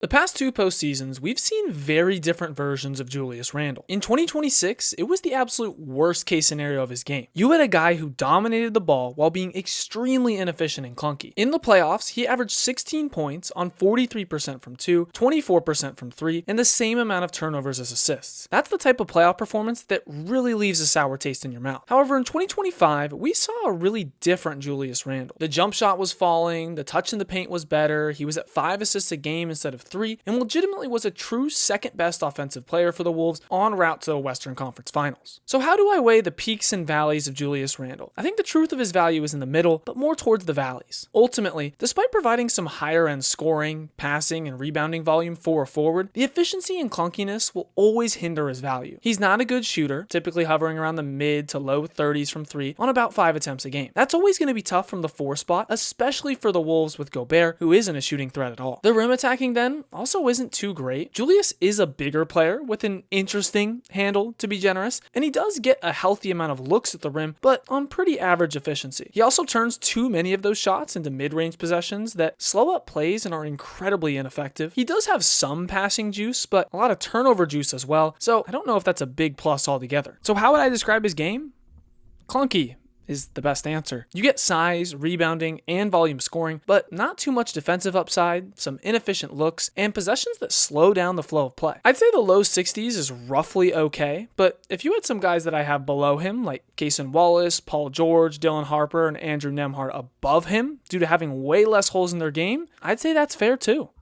The past two postseasons, we've seen very different versions of Julius Randle. In 2026, it was the absolute worst case scenario of his game. You had a guy who dominated the ball while being extremely inefficient and clunky. In the playoffs, he averaged 16 points on 43% from 2, 24% from 3, and the same amount of turnovers as assists. That's the type of playoff performance that really leaves a sour taste in your mouth. However, in 2025, we saw a really different Julius Randle. The jump shot was falling, the touch in the paint was better, he was at 5 assists a game instead of 3, and legitimately was a true second best offensive player for the Wolves en route to the Western Conference Finals. So how do I weigh the peaks and valleys of Julius Randle? I think the truth of his value is in the middle, but more towards the valleys. Ultimately, despite providing some higher end scoring, passing, and rebounding volume for a forward, the efficiency and clunkiness will always hinder his value. He's not a good shooter, typically hovering around the mid to low 30s from 3 on about 5 attempts a game. That's always going to be tough from the 4 spot, especially for the Wolves with Gobert, who isn't a shooting threat at all. The rim attacking then also isn't too great. Julius is a bigger player with an interesting handle, to be generous, and he does get a healthy amount of looks at the rim, but on pretty average efficiency. He also turns too many of those shots into mid-range possessions that slow up plays and are incredibly ineffective. He does have some passing juice, but a lot of turnover juice as well, so I don't know if that's a big plus altogether. So how would I describe his game? Clunky is the best answer. You get size, rebounding, and volume scoring, but not too much defensive upside, some inefficient looks, and possessions that slow down the flow of play. I'd say the low 60s is roughly okay, but if you had some guys that I have below him, like Cason Wallace, Paul George, Dylan Harper, and Andrew Nembhard above him, due to having way less holes in their game, I'd say that's fair too.